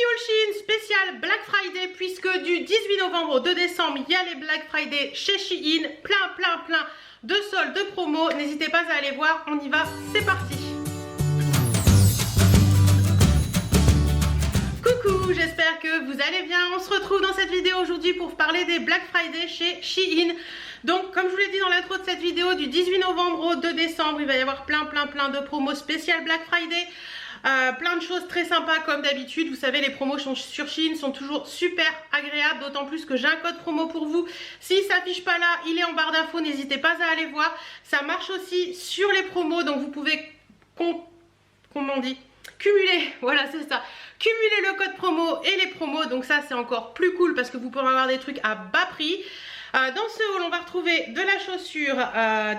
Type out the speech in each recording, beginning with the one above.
haul Shein spécial Black Friday, puisque du 18 novembre au 2 décembre, il y a les Black Friday chez Shein, plein de soldes, de promos. N'hésitez pas à aller voir, on y va, c'est parti. Coucou, j'espère que vous allez bien. On se retrouve dans cette vidéo aujourd'hui pour parler des Black Friday chez Shein. Donc comme je vous l'ai dit dans l'intro de cette vidéo, du 18 novembre au 2 décembre, il va y avoir plein de promos spéciales Black Friday. Plein de choses très sympas comme d'habitude. Vous savez, les promos sur Shein sont toujours super agréables, d'autant plus que j'ai un code promo pour vous. S'il ne s'affiche pas là, il est en barre d'infos, n'hésitez pas à aller voir. Ça marche aussi sur les promos, donc vous pouvez comment on dit, cumuler, voilà c'est ça, cumuler le code promo et les promos. Donc ça c'est encore plus cool parce que vous pourrez avoir des trucs à bas prix. Dans ce haul on va retrouver de la chaussure,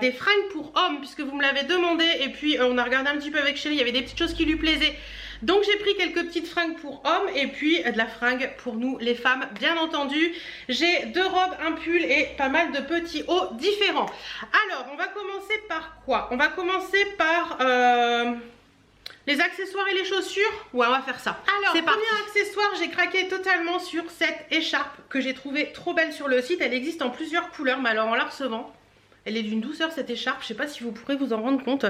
des fringues pour hommes puisque vous me l'avez demandé, et puis on a regardé un petit peu avec Chérie, il y avait des petites choses qui lui plaisaient, donc j'ai pris quelques petites fringues pour hommes et puis de la fringue pour nous les femmes bien entendu. J'ai deux robes, un pull et pas mal de petits hauts différents. Alors on va commencer par quoi? On va commencer par les accessoires et les chaussures. Ouais, on va faire ça. Alors, premier accessoire, j'ai craqué totalement sur cette écharpe que j'ai trouvée trop belle sur le site. Elle existe en plusieurs couleurs, mais alors en la recevant, elle est d'une douceur cette écharpe. Je sais pas si vous pourrez vous en rendre compte.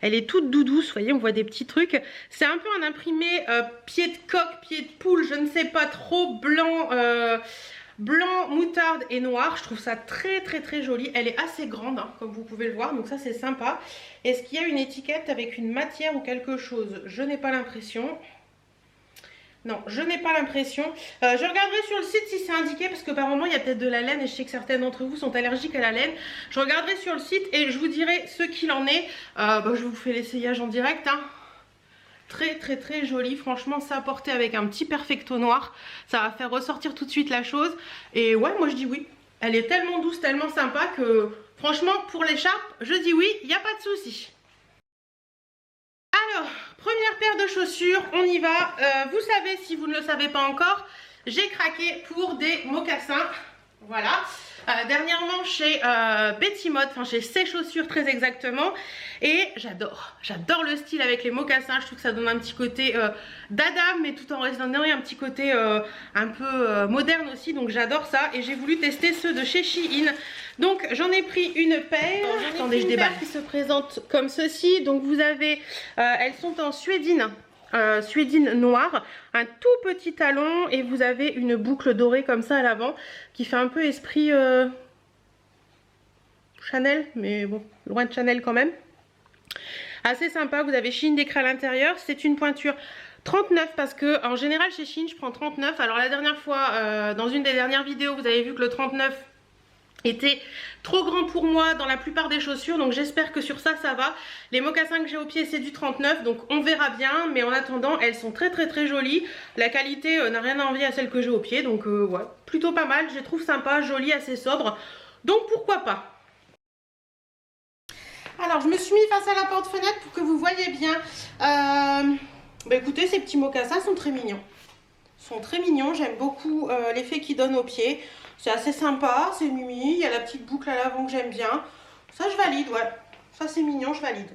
Elle est toute douce, vous voyez, on voit des petits trucs. C'est un peu un imprimé pied de coq, pied de poule, je ne sais pas trop, blanc. Blanc, moutarde et noir. Je trouve ça très joli. Elle est assez grande hein, comme vous pouvez le voir, donc ça c'est sympa. Est-ce qu'il y a une étiquette avec une matière ou quelque chose? Je n'ai pas l'impression. Non, je n'ai pas l'impression. Je regarderai sur le site si c'est indiqué, parce que par moment il y a peut-être de la laine et je sais que certains d'entre vous sont allergiques à la laine. Je regarderai sur le site et je vous dirai ce qu'il en est. Je vous fais l'essayage en direct hein. Très joli, franchement ça porté avec un petit perfecto noir, ça va faire ressortir tout de suite la chose. Et ouais, moi je dis oui, elle est tellement douce, tellement sympa que franchement pour l'écharpe je dis oui, il n'y a pas de souci. Alors première paire de chaussures, on y va. Vous savez, si vous ne le savez pas encore, j'ai craqué pour des mocassins, voilà. Dernièrement chez Betty Mode, enfin chez Ses Chaussures très exactement, et j'adore le style avec les mocassins. Je trouve que ça donne un petit côté dada, mais tout en restant un petit côté un peu moderne aussi, donc j'adore ça. Et j'ai voulu tester ceux de chez Shein, donc j'en ai pris une paire. Attendez, je déballe. Qui se présente comme ceci, donc vous avez, elles sont en suédine. Suédine noire, un tout petit talon, et vous avez une boucle dorée comme ça à l'avant qui fait un peu esprit Chanel, mais bon, loin de Chanel quand même. Assez sympa, vous avez Shein d'écrit à l'intérieur. C'est une pointure 39 parce que en général chez Shein je prends 39. Alors la dernière fois, dans une des dernières vidéos, vous avez vu que le 39 était trop grand pour moi dans la plupart des chaussures, donc j'espère que sur ça va. Les mocassins que j'ai au pied c'est du 39, donc on verra bien, mais en attendant elles sont très jolies. La qualité n'a rien à envier à celle que j'ai au pied, donc ouais, plutôt pas mal, je les trouve sympa, jolies, assez sobres, donc pourquoi pas. Alors je me suis mis face à la porte-fenêtre pour que vous voyez bien. Écoutez, ces petits mocassins sont très mignons. J'aime beaucoup l'effet qu'ils donnent au pied. C'est assez sympa, c'est mimi, il y a la petite boucle à l'avant que j'aime bien. Ça je valide, ouais. Ça c'est mignon, je valide.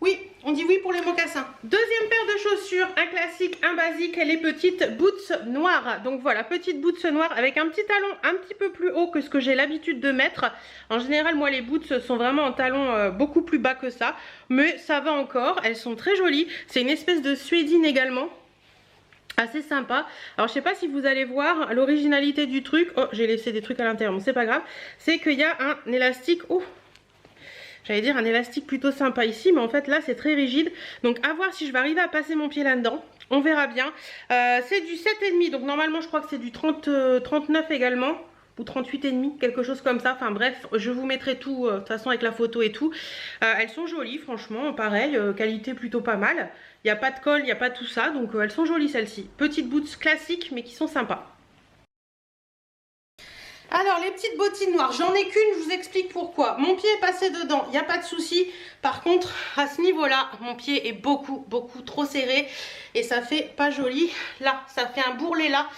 Oui, on dit oui pour les mocassins. Deuxième paire de chaussures, un classique, un basique, les petites boots noires. Donc voilà, petites boots noires avec un petit talon un petit peu plus haut que ce que j'ai l'habitude de mettre. En général, moi les boots sont vraiment en talon beaucoup plus bas que ça. Mais ça va encore, elles sont très jolies. C'est une espèce de suédine également. Assez sympa. Alors je sais pas si vous allez voir l'originalité du truc. Oh, j'ai laissé des trucs à l'intérieur, mais c'est pas grave. C'est qu'il y a un élastique. Oh, j'allais dire un élastique plutôt sympa ici, mais en fait là c'est très rigide. Donc à voir si je vais arriver à passer mon pied là-dedans. On verra bien. C'est du 7,5, donc normalement je crois que c'est du 39 également. Ou 38,5, quelque chose comme ça. Enfin bref, je vous mettrai tout de toute façon avec la photo et tout. Elles sont jolies, franchement, pareil, qualité plutôt pas mal. Il n'y a pas de colle, il n'y a pas tout ça, donc elles sont jolies celles-ci. Petites boots classiques, mais qui sont sympas. Alors les petites bottines noires, j'en ai qu'une, je vous explique pourquoi. Mon pied est passé dedans, il n'y a pas de souci. Par contre, à ce niveau-là, mon pied est beaucoup trop serré et ça fait pas joli. Là, ça fait un bourrelet là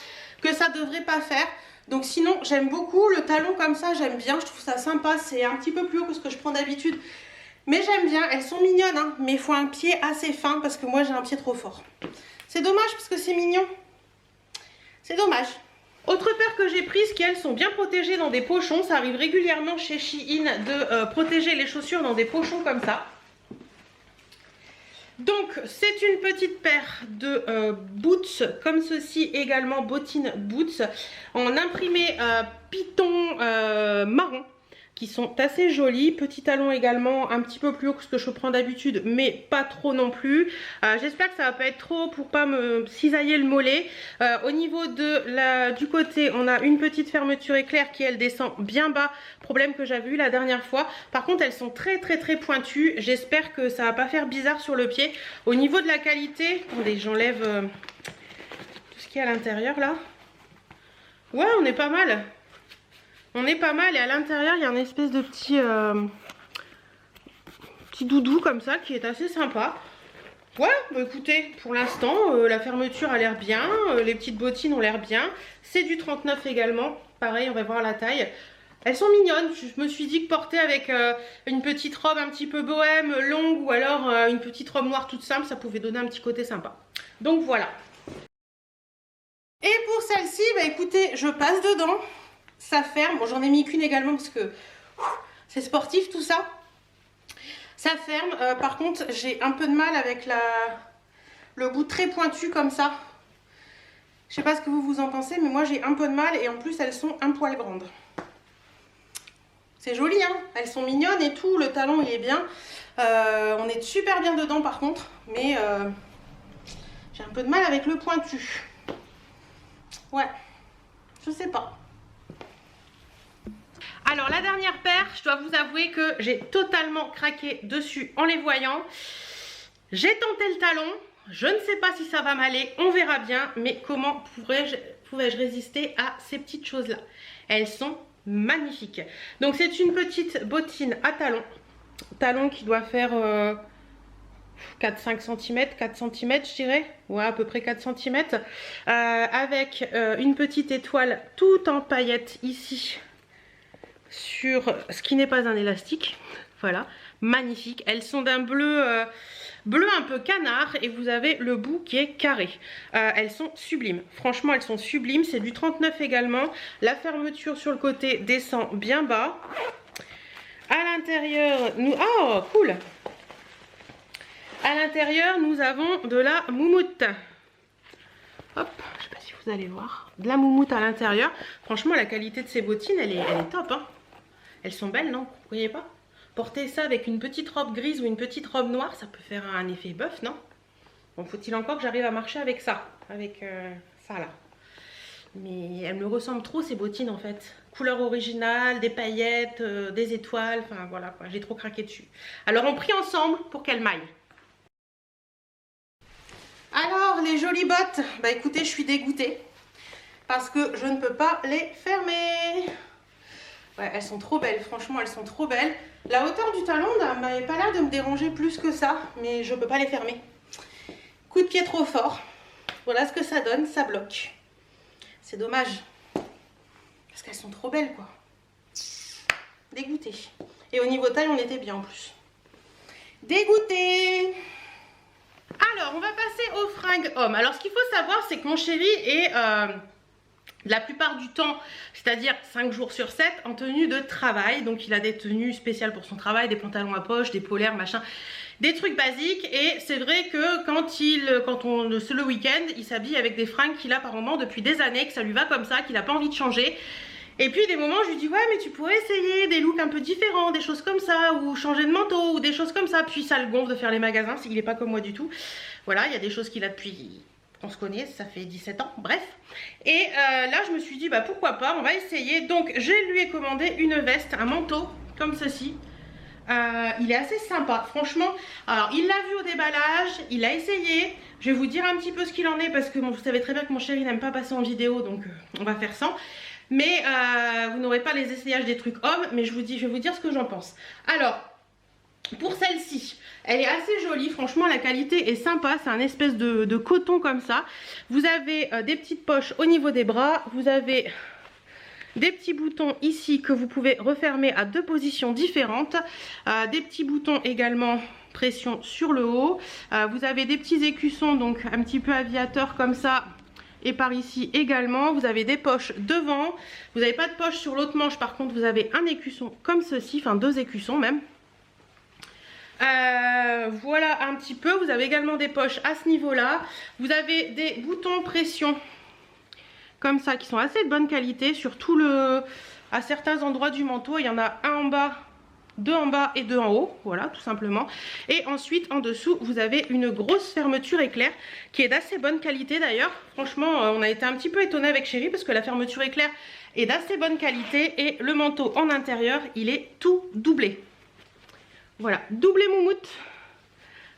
que ça devrait pas faire. Donc sinon j'aime beaucoup le talon comme ça, j'aime bien, je trouve ça sympa, c'est un petit peu plus haut que ce que je prends d'habitude, mais j'aime bien, elles sont mignonnes hein, mais il faut un pied assez fin parce que moi j'ai un pied trop fort. C'est dommage parce que c'est mignon. C'est dommage. Autre paire que j'ai prise qui elles sont bien protégées dans des pochons. Ça arrive régulièrement chez Shein de protéger les chaussures dans des pochons comme ça. Donc c'est une petite paire de boots comme ceci, également bottines boots en imprimé python marron, qui sont assez jolis. Petit talon également, un petit peu plus haut que ce que je prends d'habitude, mais pas trop non plus. J'espère que ça va pas être trop pour pas me cisailler le mollet. Au niveau du côté, on a une petite fermeture éclair qui elle descend bien bas, problème que j'avais eu la dernière fois. Par contre elles sont très pointues, j'espère que ça va pas faire bizarre sur le pied. Au niveau de la qualité, attendez, j'enlève tout ce qu'il y a à l'intérieur là. Ouais, on est pas mal. On est pas mal et à l'intérieur il y a une espèce de petit doudou comme ça qui est assez sympa. Ouais, bah écoutez, pour l'instant la fermeture a l'air bien, les petites bottines ont l'air bien. C'est du 39 également, pareil on va voir la taille. Elles sont mignonnes, je me suis dit que porter avec une petite robe un petit peu bohème, longue ou alors une petite robe noire toute simple, ça pouvait donner un petit côté sympa. Donc voilà. Et pour celle-ci, bah écoutez, je passe dedans. Ça ferme, bon j'en ai mis qu'une également parce que c'est sportif tout ça. Ça ferme, par contre j'ai un peu de mal avec le bout très pointu comme ça. Je sais pas ce que vous en pensez, mais moi j'ai un peu de mal et en plus elles sont un poil grandes. C'est joli hein, elles sont mignonnes et tout, le talon il est bien. On est super bien dedans par contre, mais j'ai un peu de mal avec le pointu. Ouais, je sais pas. Alors la dernière paire, je dois vous avouer que j'ai totalement craqué dessus en les voyant. J'ai tenté le talon, je ne sais pas si ça va m'aller, on verra bien. Mais comment pourrais-je résister à ces petites choses-là? Elles sont magnifiques. Donc c'est une petite bottine à talon. Talon qui doit faire 4-5 cm, 4 cm je dirais. Ouais, à peu près 4 cm. Avec une petite étoile tout en paillettes ici. Sur ce qui n'est pas un élastique, voilà, magnifique. Elles sont d'un bleu, bleu un peu canard et vous avez le bout qui est carré. Elles sont sublimes, franchement elles sont sublimes. C'est du 39 également. La fermeture sur le côté descend bien bas. À l'intérieur, oh cool. À l'intérieur, nous avons de la moumoute. Hop, je sais pas si vous allez voir. De la moumoute à l'intérieur. Franchement, la qualité de ces bottines, elle est top. Hein. Elles sont belles, non? Vous voyez pas? Porter ça avec une petite robe grise ou une petite robe noire, ça peut faire un effet bœuf, non? Bon, faut-il encore que j'arrive à marcher avec ça? Avec ça, là. Mais elles me ressemblent trop, ces bottines, en fait. Couleur originale, des paillettes, des étoiles. Enfin, voilà, quoi. J'ai trop craqué dessus. Alors, on prie ensemble pour qu'elles maillent. Alors les jolies bottes, bah écoutez je suis dégoûtée parce que je ne peux pas les fermer. Ouais, elles sont trop belles, franchement elles sont trop belles. La hauteur du talon n'avait pas l'air de me déranger plus que ça, mais je ne peux pas les fermer. Coup de pied trop fort, voilà ce que ça donne, ça bloque. C'est dommage, parce qu'elles sont trop belles quoi. Dégoûtée. Et au niveau taille on était bien en plus. Dégoûtée. Alors, on va passer aux fringues hommes. Alors, ce qu'il faut savoir, c'est que mon chéri est la plupart du temps, c'est-à-dire 5 jours sur 7, en tenue de travail. Donc, il a des tenues spéciales pour son travail, des pantalons à poche, des polaires, machin, des trucs basiques. Et c'est vrai que c'est le week-end, il s'habille avec des fringues qu'il a par moment depuis des années, que ça lui va comme ça, qu'il n'a pas envie de changer. Et puis des moments je lui dis ouais mais tu pourrais essayer des looks un peu différents, des choses comme ça, ou changer de manteau ou des choses comme ça. Puis ça le gonfle de faire les magasins, s'il n'est pas comme moi du tout. Voilà, il y a des choses qu'il a depuis qu'on se connaît, ça fait 17 ans, bref. Et là je me suis dit bah pourquoi pas, on va essayer. Donc je lui ai commandé une veste, un manteau comme ceci. Il est assez sympa franchement. Alors il l'a vu au déballage, il a essayé. Je vais vous dire un petit peu ce qu'il en est parce que bon, vous savez très bien que mon chéri n'aime pas passer en vidéo, donc on va faire sans. Mais vous n'aurez pas les essayages des trucs hommes, mais je vais vous dire ce que j'en pense. Alors, pour celle-ci, elle est assez jolie, franchement la qualité est sympa, c'est un espèce de coton comme ça. Vous avez des petites poches au niveau des bras, vous avez des petits boutons ici que vous pouvez refermer à 2 positions différentes, des petits boutons également pression sur le haut. Vous avez des petits écussons, donc un petit peu aviateur comme ça. Et par ici également, vous avez des poches devant. Vous n'avez pas de poche sur l'autre manche, par contre vous avez un écusson comme ceci, enfin 2 écussons même. Voilà un petit peu. Vous avez également des poches à ce niveau là. Vous avez des boutons pression comme ça qui sont assez de bonne qualité sur tout le... à certains endroits du manteau. Il y en a un en bas, 2 en bas et 2 en haut, voilà tout simplement. Et ensuite en dessous vous avez une grosse fermeture éclair qui est d'assez bonne qualité d'ailleurs. Franchement on a été un petit peu étonné avec Chérie parce que la fermeture éclair est d'assez bonne qualité et le manteau en intérieur il est tout doublé. Voilà, doublé moumoute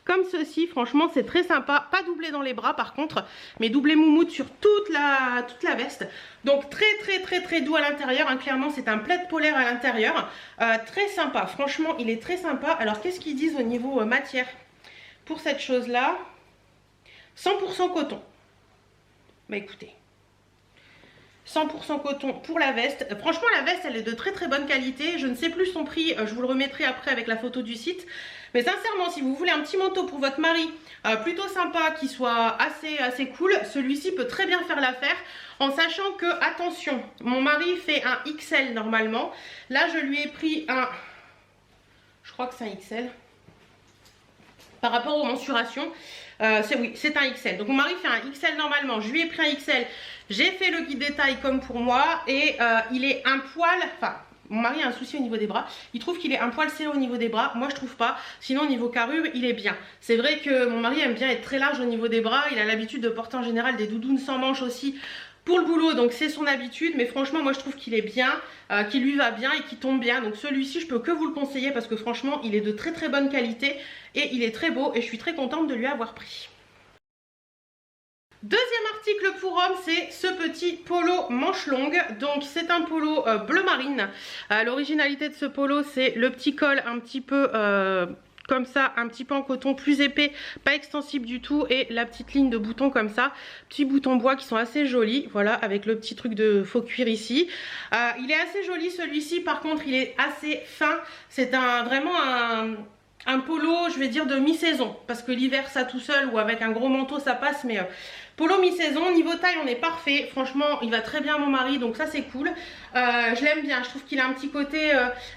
comme ceci, franchement c'est très sympa, pas doublé dans les bras par contre, mais doublé moumoute sur toute la veste. Donc très doux à l'intérieur, hein. Clairement c'est un plaid polaire à l'intérieur, très sympa, franchement il est très sympa. Alors qu'est-ce qu'ils disent au niveau matière pour cette chose là? 100% coton. Bah écoutez, 100% coton pour la veste. Franchement la veste elle est de très bonne qualité. Je ne sais plus son prix, je vous le remettrai après avec la photo du site. Mais sincèrement si vous voulez un petit manteau pour votre mari plutôt sympa, qui soit assez cool, celui-ci peut très bien faire l'affaire. En sachant que, attention, mon mari fait un XL normalement. Là je lui ai pris un... je crois que c'est un XL. Par rapport aux mensurations, oui, c'est un XL. Donc mon mari fait un XL normalement, je lui ai pris un XL. J'ai fait le guide des tailles comme pour moi et il est un poil... Enfin, mon mari a un souci au niveau des bras. Il trouve qu'il est un poil serré au niveau des bras. Moi, je trouve pas. Sinon, au niveau carrure, il est bien. C'est vrai que mon mari aime bien être très large au niveau des bras. Il a l'habitude de porter en général des doudounes sans manches aussi pour le boulot. Donc, c'est son habitude. Mais franchement, moi, je trouve qu'il est bien, qu'il lui va bien et qu'il tombe bien. Donc, celui-ci, je peux que vous le conseiller parce que franchement, il est de très bonne qualité et il est très beau. Et je suis très contente de lui avoir pris. Deuxième article pour homme, c'est ce petit polo manche longue. Donc c'est un polo bleu marine. L'originalité de ce polo, c'est le petit col un petit peu comme ça, un petit peu en coton, plus épais, pas extensible du tout, et la petite ligne de boutons comme ça, petits boutons bois qui sont assez jolis, voilà, avec le petit truc de faux cuir ici. Il est assez joli celui-ci, par contre il est assez fin. C'est vraiment un polo, je vais dire de mi-saison, parce que l'hiver ça tout seul ou avec un gros manteau ça passe, mais polo mi-saison. Niveau taille on est parfait, franchement il va très bien à mon mari, donc ça c'est cool. Je l'aime bien, je trouve qu'il a un petit côté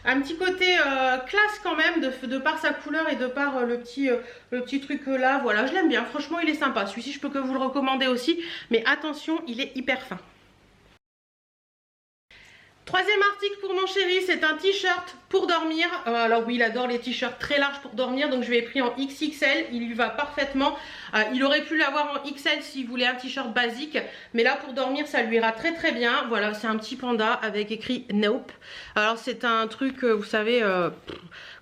classe quand même, de par sa couleur et de par le petit truc là, voilà, je l'aime bien, franchement il est sympa. Celui-ci je peux que vous le recommander aussi, mais attention il est hyper fin. Troisième article pour mon chéri, c'est un t-shirt pour dormir. Alors oui, il adore les t-shirts très larges pour dormir, donc je l'ai pris en XXL, il lui va parfaitement. Il aurait pu l'avoir en XL s'il voulait un t-shirt basique, mais là pour dormir ça lui ira très bien. Voilà, c'est un petit panda avec écrit Nope. Alors c'est un truc, vous savez,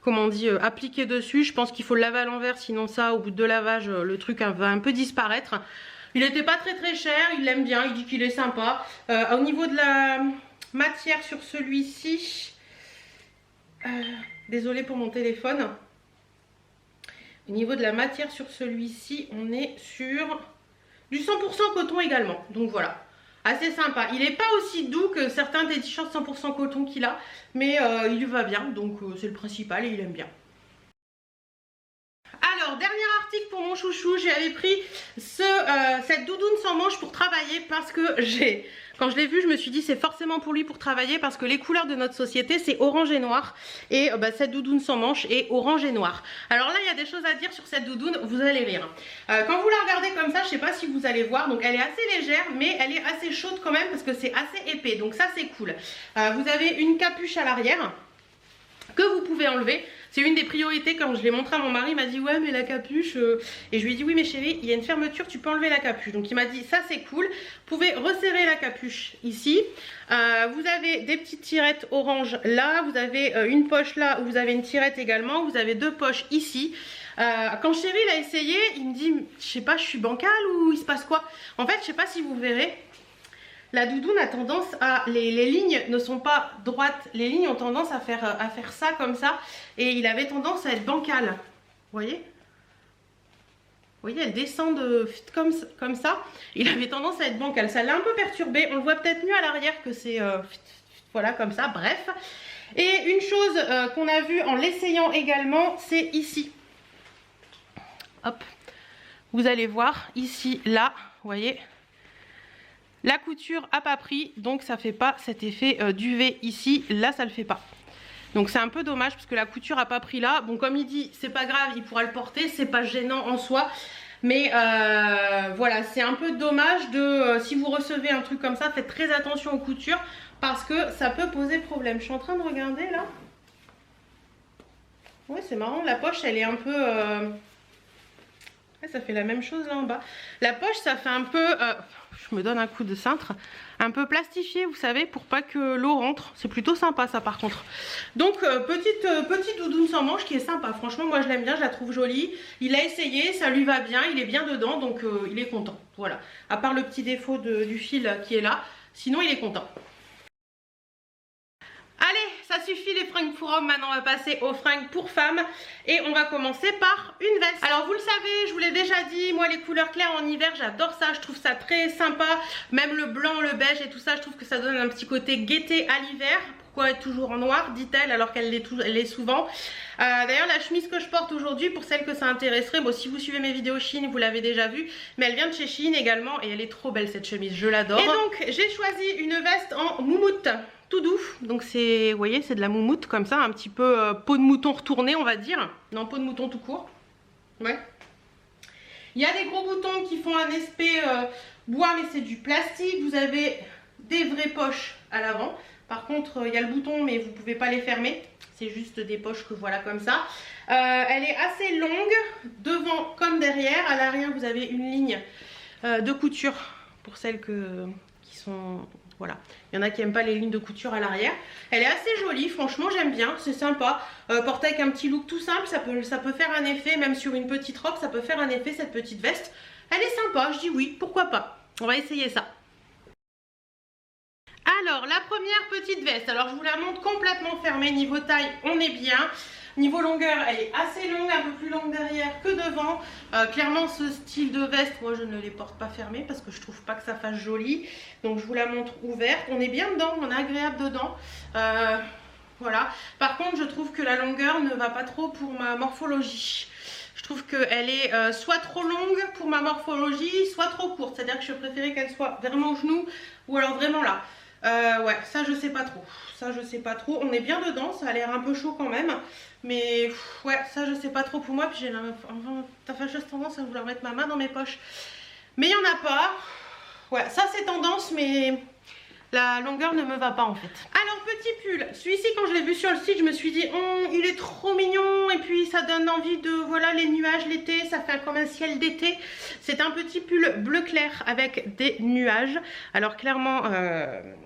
comment on dit, appliqué dessus. Je pense qu'il faut le laver à l'envers, sinon ça, au bout de 2 lavages, le truc va un peu disparaître. Il n'était pas très cher, il l'aime bien, il dit qu'il est sympa. Au niveau de la matière sur celui-ci, désolée pour mon téléphone. Au niveau de la matière sur celui-ci, on est sur du 100% coton également. Donc voilà, assez sympa. Il n'est pas aussi doux que certains des t-shirts 100% coton qu'il a, mais il lui va bien, donc c'est le principal et il aime bien. Alors, dernier article pour mon chouchou, j'avais pris cette doudoune sans manches pour travailler parce que quand je l'ai vu, je me suis dit c'est forcément pour lui pour travailler parce que les couleurs de notre société c'est orange et noir et cette doudoune sans manches est orange et noir. Alors là, il y a des choses à dire sur cette doudoune, vous allez rire. Quand vous la regardez comme ça, je sais pas si vous allez voir, donc elle est assez légère mais elle est assez chaude quand même parce que c'est assez épais, donc ça c'est cool. Vous avez une capuche à l'arrière que vous pouvez enlever. C'est une des priorités. Quand je l'ai montré à mon mari, il m'a dit ouais mais la capuche et je lui ai dit oui mais chérie, il y a une fermeture, tu peux enlever la capuche. Donc il m'a dit ça c'est cool, vous pouvez resserrer la capuche ici. Vous avez des petites tirettes orange là, vous avez une poche là où vous avez une tirette également, vous avez 2 poches ici. Quand chérie l'a essayé, il me dit je sais pas, je suis bancale ou il se passe quoi. En fait je sais pas si vous verrez, la doudoune a tendance à... Les lignes ne sont pas droites. Les lignes ont tendance à faire ça comme ça. Et il avait tendance à être bancal. Vous voyez? Vous voyez, elle descend comme ça. Il avait tendance à être bancal. Ça l'a un peu perturbé. On le voit peut-être mieux à l'arrière que c'est... voilà, comme ça. Bref. Et une chose qu'on a vue en l'essayant également, c'est ici. hop, vous allez voir ici, là, vous voyez, la couture a pas pris, donc ça fait pas cet effet duvet ici, là ça le fait pas. Donc c'est un peu dommage parce que la couture a pas pris là. Bon, comme il dit, c'est pas grave, il pourra le porter, c'est pas gênant en soi. Mais voilà, c'est un peu dommage de, si vous recevez un truc comme ça, faites très attention aux coutures parce que ça peut poser problème. Je suis en train de regarder là. Ouais, c'est marrant, la poche elle est un peu... ça fait la même chose là en bas. La poche ça fait un peu... je me donne un coup de cintre. Un peu plastifié, vous savez, pour pas que l'eau rentre. C'est plutôt sympa ça par contre. Donc petite doudoune sans manche qui est sympa. Franchement moi je l'aime bien, je la trouve jolie. Il a essayé, ça lui va bien, il est bien dedans, donc il est content. Voilà. À part le petit défaut du fil qui est là, sinon il est content. Allez, ça suffit les fringues pour hommes, maintenant on va passer aux fringues pour femmes. Et on va commencer par une veste. Alors vous le savez, je vous l'ai déjà dit, moi les couleurs claires en hiver j'adore ça, je trouve ça très sympa. Même le blanc, le beige et tout ça, je trouve que ça donne un petit côté gaieté à l'hiver. Pourquoi être toujours en noir, dit-elle, alors qu'elle l'est souvent. D'ailleurs la chemise que je porte aujourd'hui, pour celles que ça intéresserait, bon si vous suivez mes vidéos Shein vous l'avez déjà vue, mais elle vient de chez Shein également et elle est trop belle cette chemise, je l'adore. Et donc j'ai choisi une veste en moumoute. Tout doux, donc c'est, vous voyez, c'est de la moumoute comme ça, un petit peu peau de mouton retournée on va dire. Non, peau de mouton tout court. Ouais. Il y a des gros boutons qui font un aspect bois mais c'est du plastique. Vous avez des vraies poches à l'avant. Par contre il y a le bouton mais vous ne pouvez pas les fermer. C'est juste des poches que voilà comme ça. Elle est assez longue, devant comme derrière. À l'arrière vous avez une ligne de couture pour celles qui sont... Voilà, il y en a qui n'aiment pas les lignes de couture à l'arrière. Elle est assez jolie, franchement j'aime bien, c'est sympa. Porter avec un petit look tout simple, ça peut faire un effet, même sur une petite robe, ça peut faire un effet cette petite veste. Elle est sympa, je dis oui, pourquoi pas. On va essayer ça. Alors, la première petite veste, alors je vous la montre complètement fermée, niveau taille, on est bien. Niveau longueur, elle est assez longue, un peu plus longue derrière que devant. Clairement, ce style de veste, moi je ne les porte pas fermées parce que je trouve pas que ça fasse joli. Donc je vous la montre ouverte. On est bien dedans, on est agréable dedans. Voilà. Par contre, je trouve que la longueur ne va pas trop pour ma morphologie. Je trouve qu'elle est soit trop longue pour ma morphologie, soit trop courte. C'est-à-dire que je préférais qu'elle soit vraiment au genou ou alors vraiment là. Ouais, ça je sais pas trop. Ça je sais pas trop. On est bien dedans, ça a l'air un peu chaud quand même. Mais ouais, ça je sais pas trop pour moi. Puis j'ai la fâcheuse tendance à vouloir mettre ma main dans mes poches. Mais il n'y en a pas. Ouais, ça c'est tendance, mais la longueur ne me va pas en fait. Alors petit pull, celui-ci quand je l'ai vu sur le site je me suis dit il est trop mignon et puis ça donne envie de, voilà, les nuages l'été, ça fait comme un ciel d'été. C'est un petit pull bleu clair avec des nuages. Alors clairement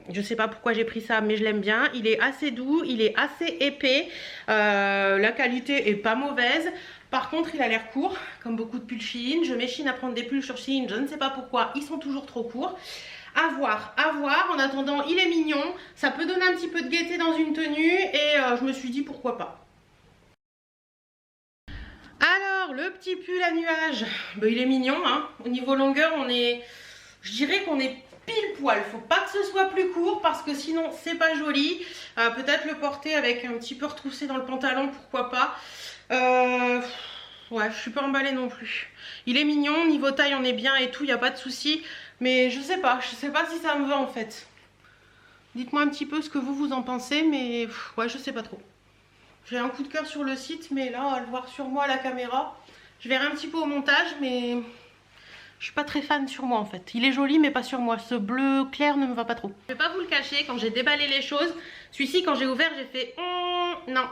je sais pas pourquoi j'ai pris ça mais je l'aime bien. Il est assez doux, il est assez épais, la qualité est pas mauvaise. Par contre il a l'air court comme beaucoup de pulls Shein. Je m'échine à prendre des pulls sur Shein, je ne sais pas pourquoi, ils sont toujours trop courts. À voir, à voir. En attendant, il est mignon. Ça peut donner un petit peu de gaieté dans une tenue. Et je me suis dit pourquoi pas. Alors, le petit pull à nuages. Ben, il est mignon. Hein. Au niveau longueur, on est... Je dirais qu'on est pile poil. Faut pas que ce soit plus court parce que sinon, c'est pas joli. Peut-être le porter avec un petit peu retroussé dans le pantalon. Pourquoi pas. Ouais, je suis pas emballée non plus. Il est mignon. Niveau taille, on est bien et tout. Il n'y a pas de souci. Mais je sais pas si ça me va en fait. Dites-moi un petit peu ce que vous en pensez, mais ouais, je sais pas trop. J'ai un coup de cœur sur le site, mais là, à le voir sur moi à la caméra, je verrai un petit peu au montage, mais je suis pas très fan sur moi en fait. Il est joli, mais pas sur moi. Ce bleu clair ne me va pas trop. Je vais pas vous le cacher, quand j'ai déballé les choses, celui-ci, quand j'ai ouvert, j'ai fait non.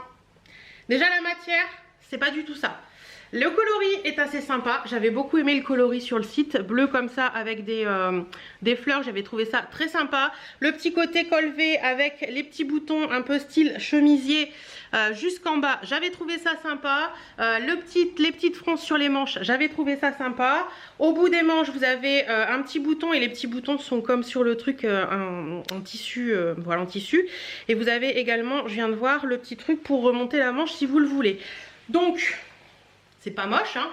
Déjà, la matière, c'est pas du tout ça. Le coloris est assez sympa, j'avais beaucoup aimé le coloris sur le site, bleu comme ça avec des fleurs, j'avais trouvé ça très sympa. Le petit côté col V avec les petits boutons un peu style chemisier jusqu'en bas, j'avais trouvé ça sympa. Les petites fronces sur les manches, j'avais trouvé ça sympa. Au bout des manches vous avez un petit bouton et les petits boutons sont comme sur le truc en tissu, voilà en tissu. Et vous avez également, je viens de voir, le petit truc pour remonter la manche si vous le voulez. Donc... c'est pas moche hein,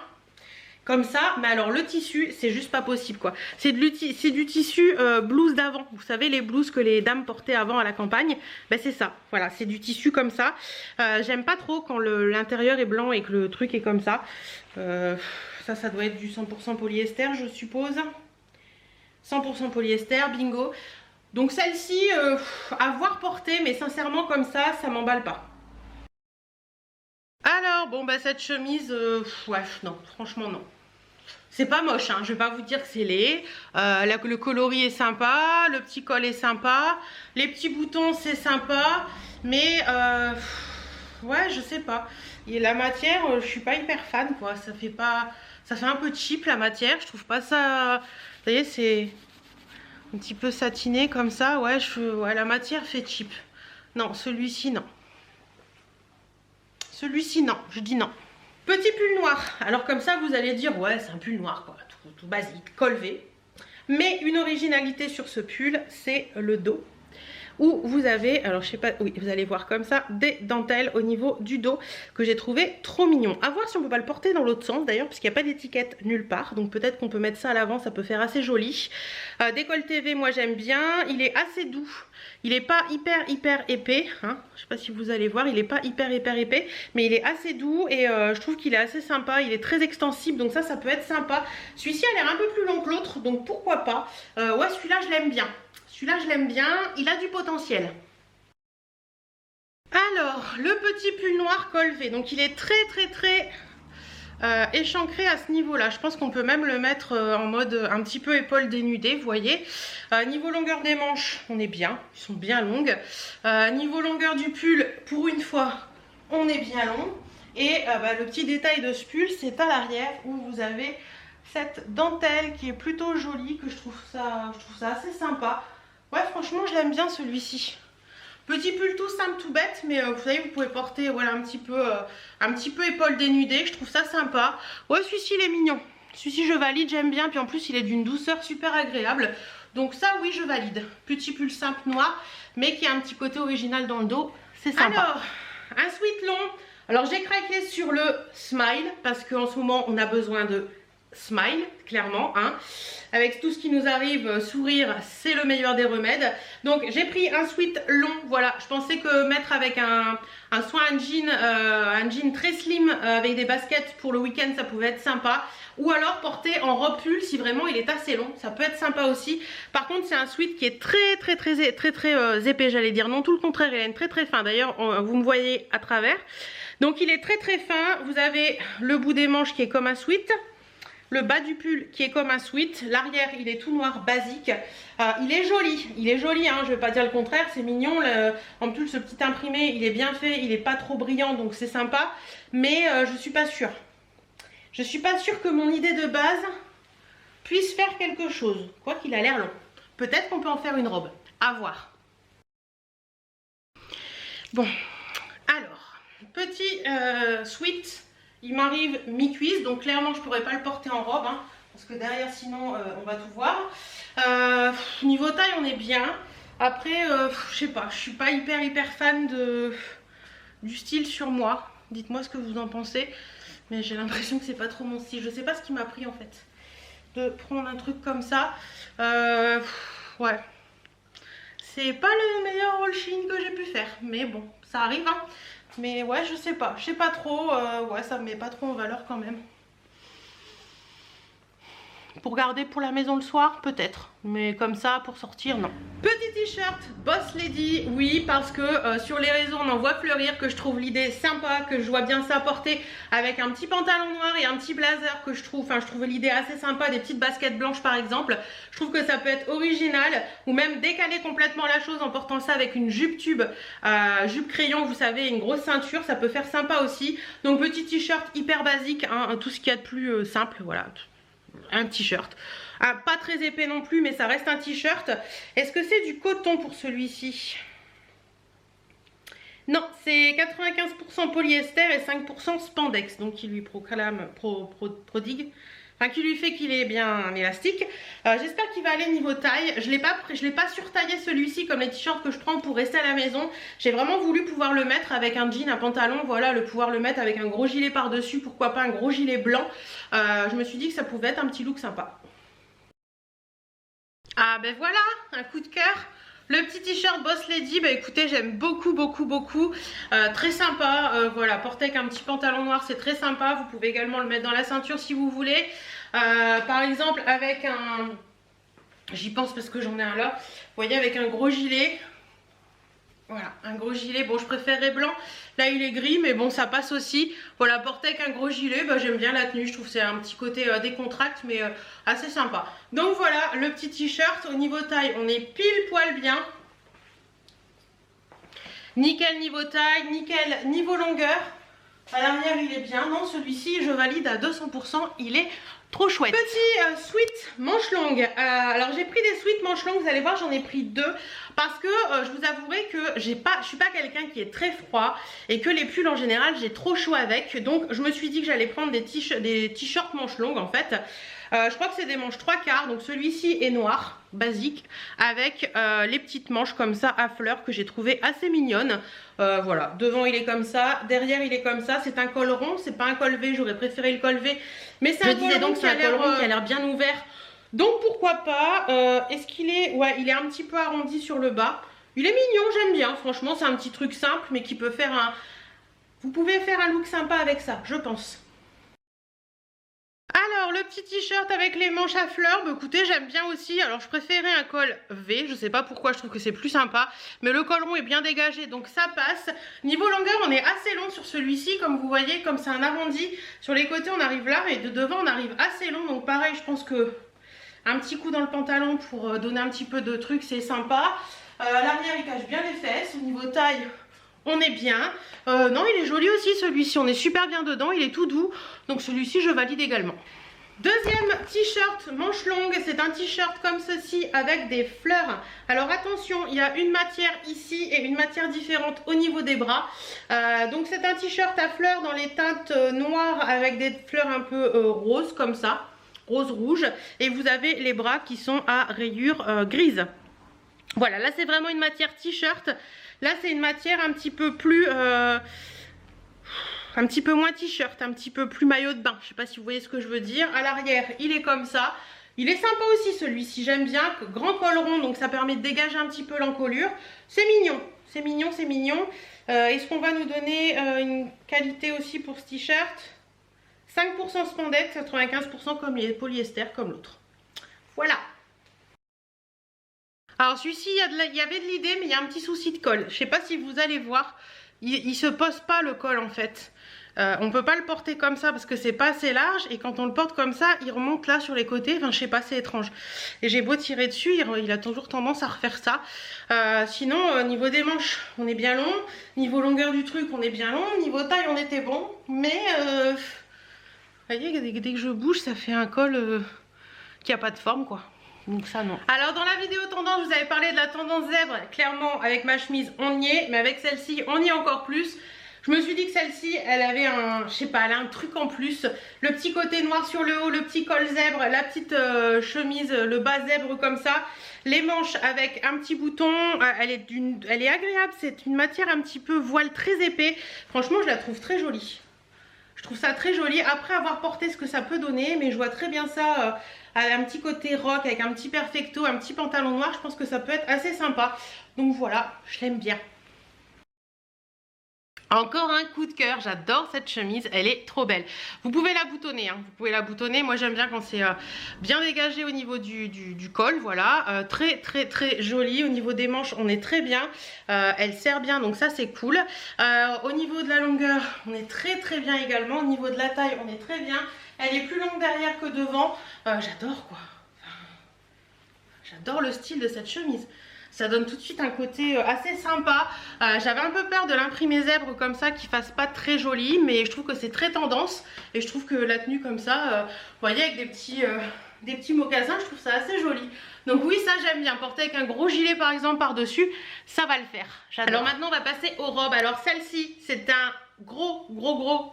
comme ça, mais alors le tissu c'est juste pas possible quoi. C'est du tissu blouse d'avant, vous savez les blouses que les dames portaient avant à la campagne, ben c'est ça, voilà, c'est du tissu comme ça. J'aime pas trop quand l'intérieur est blanc et que le truc est comme ça. Ça doit être du 100% polyester, je suppose. 100% polyester, bingo. Donc celle-ci, à voir porter, mais sincèrement comme ça m'emballe pas. Alors, bon, bah cette chemise, ouais, non, franchement non. C'est pas moche, hein, je vais pas vous dire que c'est laid. Le coloris est sympa, le petit col est sympa, les petits boutons c'est sympa, mais ouais, je sais pas. Et la matière, je suis pas hyper fan, quoi. Ça fait un peu cheap la matière, je trouve pas ça. Vous voyez, c'est un petit peu satiné comme ça, ouais, ouais, la matière fait cheap. Non, celui-ci non. Celui-ci non, je dis non. Petit pull noir. Alors comme ça vous allez dire ouais c'est un pull noir quoi, tout basique, col V. Mais une originalité sur ce pull, c'est le dos. Où vous avez, alors je sais pas, oui vous allez voir comme ça, des dentelles au niveau du dos que j'ai trouvé trop mignon. À voir si on peut pas le porter dans l'autre sens d'ailleurs, puisqu'il n'y a pas d'étiquette nulle part. Donc peut-être qu'on peut mettre ça à l'avant, ça peut faire assez joli. Décolleté V, moi j'aime bien. Il est assez doux. Il n'est pas hyper épais, hein. Je sais pas si vous allez voir, il n'est pas hyper épais, mais il est assez doux et je trouve qu'il est assez sympa. Il est très extensible, donc ça peut être sympa. Celui-ci a l'air un peu plus long que l'autre, donc pourquoi pas. Ouais, celui-là je l'aime bien. Celui-là je l'aime bien, il a du potentiel. Alors, le petit pull noir col V, donc il est très échancré à ce niveau là. Je pense qu'on peut même le mettre en mode un petit peu épaule dénudée, vous voyez. Niveau longueur des manches, on est bien, ils sont bien longues. Niveau longueur du pull, pour une fois, on est bien long. Et le petit détail de ce pull, c'est à l'arrière où vous avez cette dentelle qui est plutôt jolie, que je trouve ça assez sympa. Ouais, franchement je l'aime bien celui-ci. Petit pull tout simple, tout bête, mais vous savez, vous pouvez porter voilà, un petit peu épaule dénudée, je trouve ça sympa. Ouais, celui-ci il est mignon. Celui-ci je valide, j'aime bien, puis en plus il est d'une douceur super agréable. Donc ça oui, je valide. Petit pull simple noir, mais qui a un petit côté original dans le dos, c'est sympa. Alors, un sweat long. Alors j'ai craqué sur le smile, parce qu'en ce moment on a besoin de smile, clairement, hein. Avec tout ce qui nous arrive, sourire c'est le meilleur des remèdes. Donc j'ai pris un sweat long, voilà. Je pensais que mettre avec un jean très slim avec des baskets pour le week-end ça pouvait être sympa. Ou alors porter en robe pull si vraiment il est assez long, ça peut être sympa aussi. Par contre c'est un sweat qui est très épais, j'allais dire, non tout le contraire, il est très fin. D'ailleurs vous me voyez à travers. Donc il est très fin, vous avez le bout des manches qui est comme un sweat. Le bas du pull qui est comme un sweat, l'arrière il est tout noir basique, il est joli hein, je vais pas dire le contraire, c'est mignon, en plus ce petit imprimé il est bien fait, il est pas trop brillant donc c'est sympa, mais je suis pas sûre que mon idée de base puisse faire quelque chose, quoi qu'il a l'air long. Peut-être qu'on peut en faire une robe, à voir. Bon, alors, petit sweat. Il m'arrive mi-cuisse, donc clairement je pourrais pas le porter en robe, hein, parce que derrière sinon on va tout voir. Niveau taille on est bien. Après je sais pas, je suis pas hyper fan du style sur moi. Dites-moi ce que vous en pensez, mais j'ai l'impression que c'est pas trop mon style. Je sais pas ce qui m'a pris en fait de prendre un truc comme ça. Ouais, c'est pas le meilleur roll sheen que j'ai pu faire, mais bon, ça arrive hein. Mais ouais, je sais pas trop, ouais, ça me met pas trop en valeur quand même. Pour garder pour la maison le soir, peut-être. Mais comme ça, pour sortir, non. Petit t-shirt Boss Lady, oui, parce que sur les réseaux, on en voit fleurir, que je trouve l'idée sympa, que je vois bien ça porter avec un petit pantalon noir et un petit blazer que je trouve l'idée assez sympa, des petites baskets blanches par exemple. Je trouve que ça peut être original, ou même décaler complètement la chose en portant ça avec une jupe tube, jupe crayon, vous savez, une grosse ceinture, ça peut faire sympa aussi. Donc petit t-shirt hyper basique, hein, tout ce qu'il y a de plus simple, voilà. Un t-shirt, pas très épais non plus mais ça reste un t-shirt. Est-ce que c'est du coton pour celui-ci? Non, c'est 95% polyester et 5% spandex, donc qui lui prodigue, enfin qui lui fait qu'il est bien élastique. J'espère qu'il va aller niveau taille. Je l'ai pas surtaillé celui-ci comme les t-shirts que je prends pour rester à la maison. J'ai vraiment voulu pouvoir le mettre avec un jean, un pantalon, voilà, pouvoir le mettre avec un gros gilet par dessus, pourquoi pas un gros gilet blanc. Je me suis dit que ça pouvait être un petit look sympa. Ah ben voilà, un coup de cœur. Le petit t-shirt Boss Lady, bah écoutez, j'aime beaucoup. Très sympa, voilà, porté avec un petit pantalon noir, c'est très sympa. Vous pouvez également le mettre dans la ceinture si vous voulez. Par exemple avec un... J'y pense parce que j'en ai un là. Vous voyez, avec un gros gilet. Voilà, un gros gilet. Bon, je préférerais blanc. Là, il est gris, mais bon, ça passe aussi. Voilà, porter avec un gros gilet, bah, j'aime bien la tenue. Je trouve que c'est un petit côté décontracté, mais assez sympa. Donc voilà, le petit t-shirt. Au niveau taille, on est pile poil bien. Nickel niveau taille, nickel niveau longueur. À l'arrière, il est bien. Non, celui-ci, je valide à 200%. Il est trop chouette. Petit sweat manche longue. Alors, j'ai pris des sweats manche longue. Vous allez voir, j'en ai pris deux. Parce que je vous avouerai que je suis pas quelqu'un qui est très froid. Et que les pulls, en général, j'ai trop chaud avec. Donc, je me suis dit que j'allais prendre des t-shirts manches longues, en fait. Je crois que c'est des manches 3/4. Donc, celui-ci est noir, basique. Avec les petites manches comme ça à fleurs que j'ai trouvé assez mignonnes. Voilà, devant il est comme ça, derrière il est comme ça, c'est un col rond, c'est pas un col V, j'aurais préféré le col V, mais c'est un col rond qui a l'air bien ouvert, donc pourquoi pas. Est-ce qu'il est... Ouais, il est un petit peu arrondi sur le bas, il est mignon, j'aime bien, franchement c'est un petit truc simple, mais qui peut faire un... Vous pouvez faire un look sympa avec ça, je pense. Alors le petit t-shirt avec les manches à fleurs, bah, écoutez, j'aime bien aussi. Alors je préférais un col V, je sais pas pourquoi, je trouve que c'est plus sympa, mais le col rond est bien dégagé, donc ça passe. Niveau longueur, on est assez long sur celui-ci, comme vous voyez, comme c'est un arrondi. Sur les côtés on arrive là, et de devant on arrive assez long, donc pareil, je pense que un petit coup dans le pantalon pour donner un petit peu de truc, c'est sympa. L'arrière il cache bien les fesses. Au niveau taille, on est bien. Non, il est joli aussi celui-ci, on est super bien dedans, il est tout doux, donc celui-ci je valide également. Deuxième t-shirt manche longue, c'est un t-shirt comme ceci avec des fleurs. Alors attention, il y a une matière ici et une matière différente au niveau des bras. Donc c'est un t-shirt à fleurs dans les teintes noires avec des fleurs un peu roses comme ça, rose-rouge. Et vous avez les bras qui sont à rayures grises. Voilà, là c'est vraiment une matière t-shirt. Là c'est une matière un petit peu plus... un petit peu moins t-shirt, un petit peu plus maillot de bain. Je sais pas si vous voyez ce que je veux dire. À l'arrière, il est comme ça. Il est sympa aussi celui-ci, j'aime bien. Grand col rond, donc ça permet de dégager un petit peu l'encolure. C'est mignon, c'est mignon, c'est mignon. Est-ce qu'on va nous donner une qualité aussi pour ce t-shirt? 5% spandex, 95% comme les polyester, comme l'autre. Voilà. Alors celui-ci, il y avait de l'idée, mais il y a un petit souci de colle. Je sais pas si vous allez voir. Il se pose pas le col en fait. On peut pas le porter comme ça parce que c'est pas assez large, et quand on le porte comme ça, il remonte là sur les côtés. Enfin, je sais pas, c'est étrange. Et j'ai beau tirer dessus, il a toujours tendance à refaire ça. Sinon, niveau des manches, on est bien long. Niveau longueur du truc, on est bien long. Niveau taille, on était bon. Mais, vous voyez, dès que je bouge, ça fait un col qui a pas de forme, quoi. Donc ça non. Alors dans la vidéo tendance, je vous avais parlé de la tendance zèbre. Clairement avec ma chemise on y est, mais avec celle-ci on y est encore plus. Je me suis dit que celle-ci elle avait un, je sais pas, elle a un truc en plus. Le petit côté noir sur le haut, le petit col zèbre, la petite chemise, le bas zèbre comme ça. Les manches avec un petit bouton, elle est agréable, c'est une matière un petit peu voile très épais. Franchement je la trouve très jolie. Je trouve ça très joli, après avoir porté ce que ça peut donner, mais je vois très bien ça un petit côté rock avec un petit perfecto, un petit pantalon noir. Je pense que ça peut être assez sympa. Donc voilà, je l'aime bien. Encore un coup de cœur, j'adore cette chemise, elle est trop belle. Vous pouvez la boutonner, hein. Vous pouvez la boutonner. Moi j'aime bien quand c'est bien dégagé au niveau du col, voilà. Très jolie. Au niveau des manches, on est très bien. Elle serre bien, donc ça c'est cool. Au niveau de la longueur, on est très bien également. Au niveau de la taille, on est très bien. Elle est plus longue derrière que devant. J'adore quoi. J'adore le style de cette chemise. Ça donne tout de suite un côté assez sympa. J'avais un peu peur de l'imprimer zèbre comme ça, qui fasse pas très joli, mais je trouve que c'est très tendance. Et je trouve que la tenue comme ça, vous voyez, avec des petits mocassins, je trouve ça assez joli. Donc oui, ça j'aime bien. Porter avec un gros gilet par exemple par-dessus, ça va le faire. Alors maintenant on va passer aux robes. Alors celle-ci, c'est un gros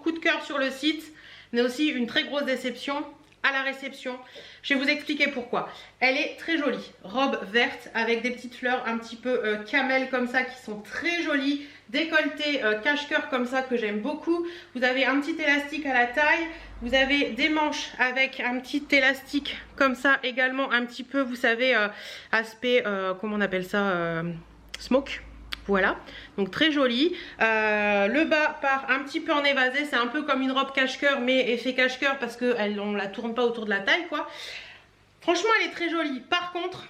coup de cœur sur le site, mais aussi une très grosse déception. à la réception. Je vais vous expliquer pourquoi. Elle est très jolie, robe verte avec des petites fleurs un petit peu camel comme ça qui sont très jolies, décolleté cache-cœur comme ça que j'aime beaucoup. Vous avez un petit élastique à la taille, vous avez des manches avec un petit élastique comme ça également, un petit peu, vous savez, aspect, comment on appelle ça, smoke. Voilà, donc très joli. Le bas part un petit peu en évasé, c'est un peu comme une robe cache-cœur, mais effet cache-cœur parce qu'on ne la tourne pas autour de la taille, quoi. Franchement, elle est très jolie. Par contre,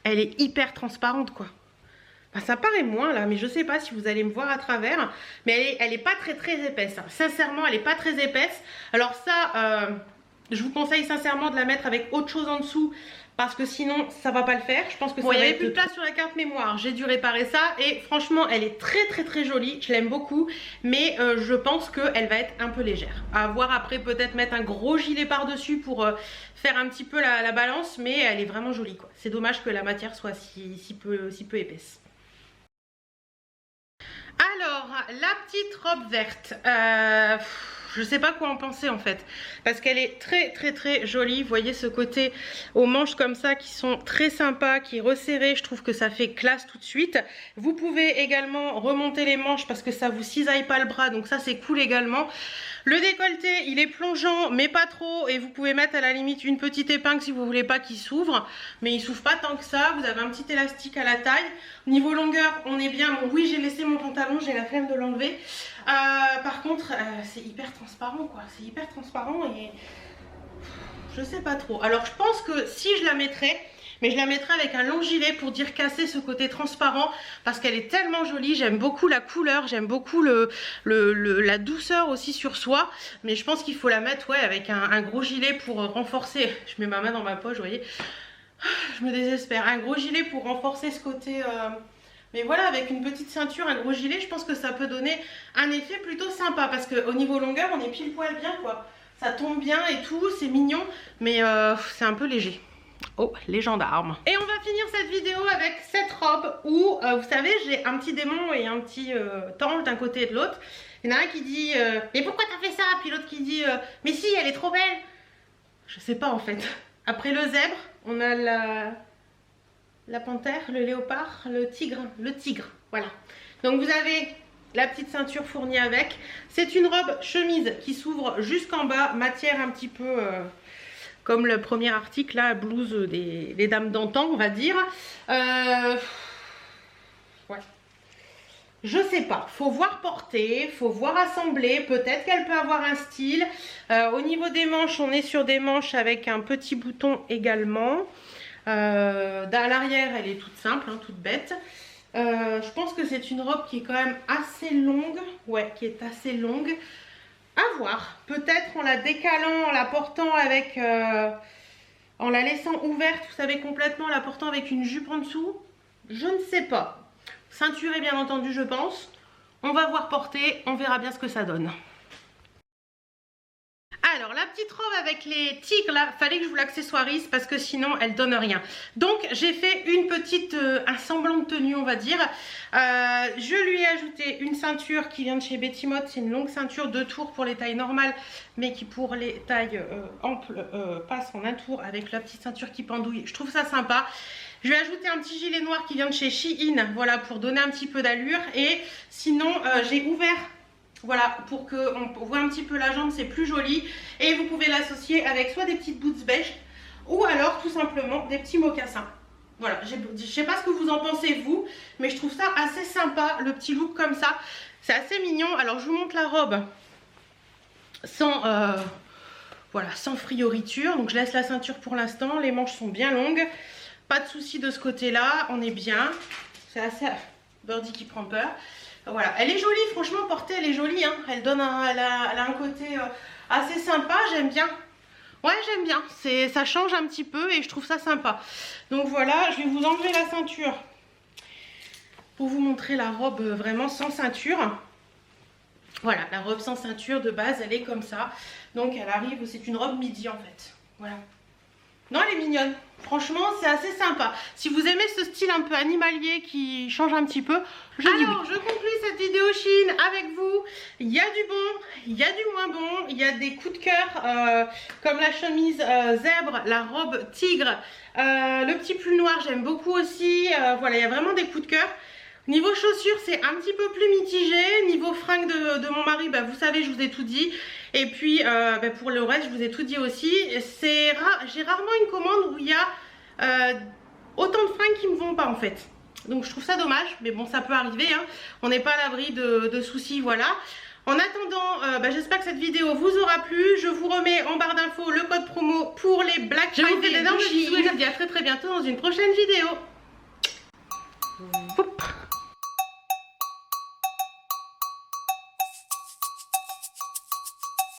elle est hyper transparente, quoi. Enfin, ça paraît moins là, mais je sais pas si vous allez me voir à travers. Mais elle est pas très épaisse, hein. Sincèrement, elle est pas très épaisse. Alors ça, je vous conseille sincèrement de la mettre avec autre chose en dessous, parce que sinon ça va pas le faire. Je pense que ça va être... plus de place sur la carte mémoire, j'ai dû réparer ça. Et franchement elle est très jolie, je l'aime beaucoup. Mais je pense qu'elle va être un peu légère. À voir après, peut-être mettre un gros gilet par dessus pour faire un petit peu la balance. Mais elle est vraiment jolie, quoi. C'est dommage que la matière soit si peu épaisse. Alors, la petite robe verte, je sais pas quoi en penser en fait, parce qu'elle est très jolie. Vous voyez ce côté aux manches comme ça qui sont très sympas, qui est resserré, je trouve que ça fait classe tout de suite. Vous pouvez également remonter les manches parce que ça vous cisaille pas le bras, donc ça c'est cool également. Le décolleté, il est plongeant mais pas trop, et vous pouvez mettre à la limite une petite épingle si vous voulez pas qu'il s'ouvre, mais il s'ouvre pas tant que ça. Vous avez un petit élastique à la taille. Niveau longueur, on est bien. Bon, oui, j'ai laissé mon pantalon, j'ai la flemme de l'enlever. Par contre, c'est hyper transparent, quoi. C'est hyper transparent et je sais pas trop. Alors, je pense que si je la mettrais, mais je la mettrai avec un long gilet pour dire casser ce côté transparent, parce qu'elle est tellement jolie. J'aime beaucoup la couleur, j'aime beaucoup la douceur aussi sur soi, mais je pense qu'il faut la mettre, ouais, avec un gros gilet pour renforcer. Je mets ma main dans ma poche, vous voyez, je me désespère. Un gros gilet pour renforcer ce côté, mais voilà, avec une petite ceinture, un gros gilet, je pense que ça peut donner un effet plutôt sympa, parce qu'au niveau longueur on est pile poil bien, quoi. Ça tombe bien et tout, c'est mignon, mais c'est un peu léger. Oh, les gendarmes. Et on va finir cette vidéo avec cette robe où, vous savez, j'ai un petit démon et un petit ange d'un côté et de l'autre. Il y en a un qui dit mais pourquoi t'as fait ça? Puis l'autre qui dit mais si, elle est trop belle. Je sais pas en fait. Après le zèbre, on a la panthère, le léopard, le tigre. Voilà. Donc vous avez la petite ceinture fournie avec. C'est une robe chemise qui s'ouvre jusqu'en bas, matière un petit peu... comme le premier article, la blouse des dames d'antan, on va dire. Ouais. Je sais pas, faut voir porter, faut voir assembler, peut-être qu'elle peut avoir un style. Au niveau des manches, on est sur des manches avec un petit bouton également. À l'arrière, elle est toute simple, hein, toute bête. Je pense que c'est une robe qui est quand même assez longue. Ouais, qui est assez longue. À voir, peut-être en la décalant, en la portant avec, en la laissant ouverte, vous savez, complètement, en la portant avec une jupe en dessous, je ne sais pas. Ceinturée bien entendu, je pense. On va voir porter, on verra bien ce que ça donne. Alors la petite robe avec les tigres là, fallait que je vous l'accessoirise parce que sinon elle donne rien. Donc j'ai fait une petite, un semblant de tenue on va dire. Je lui ai ajouté une ceinture qui vient de chez Betty Mode. C'est une longue ceinture, 2 tours pour les tailles normales, mais qui pour les tailles amples passe en un tour avec la petite ceinture qui pendouille. Je trouve ça sympa. Je vais ajouter un petit gilet noir qui vient de chez Shein, voilà, pour donner un petit peu d'allure. Et sinon j'ai ouvert, voilà, pour qu'on voit un petit peu la jambe, c'est plus joli. Et vous pouvez l'associer avec soit des petites boots beige ou alors tout simplement des petits mocassins. Voilà, je sais pas ce que vous en pensez vous, mais je trouve ça assez sympa, le petit look comme ça. C'est assez mignon. Alors je vous montre la robe sans, voilà, sans frioriture. Donc je laisse la ceinture pour l'instant, les manches sont bien longues. Pas de souci de ce côté-là, on est bien. C'est assez... Birdie qui prend peur. Voilà, elle est jolie, franchement, portée, elle est jolie. Hein. Elle donne elle a un côté assez sympa, j'aime bien. Ouais, j'aime bien. Ça change un petit peu et je trouve ça sympa. Donc voilà, je vais vous enlever la ceinture pour vous montrer la robe vraiment sans ceinture. Voilà, la robe sans ceinture de base, elle est comme ça. Donc elle arrive, c'est une robe midi en fait. Voilà. Non, elle est mignonne. Franchement, c'est assez sympa. Si vous aimez ce style un peu animalier qui change un petit peu, je dis oui. Alors, je conclue cette vidéo Shein avec vous. Il y a du bon, il y a du moins bon. Il y a des coups de cœur comme la chemise zèbre, la robe tigre, le petit pull noir, j'aime beaucoup aussi. Voilà, il y a vraiment des coups de cœur. Niveau chaussures, c'est un petit peu plus mitigé. Niveau fringues de mon mari, bah, vous savez, je vous ai tout dit. Et puis, bah, pour le reste, je vous ai tout dit aussi. J'ai rarement une commande où il y a autant de fringues qui ne me vont pas en fait. Donc, je trouve ça dommage. Mais bon, ça peut arriver. Hein. On n'est pas à l'abri de soucis, voilà. En attendant, bah, j'espère que cette vidéo vous aura plu. Je vous remets en barre d'infos le code promo pour les Black Friday. Je vous dis à très bientôt dans une prochaine vidéo.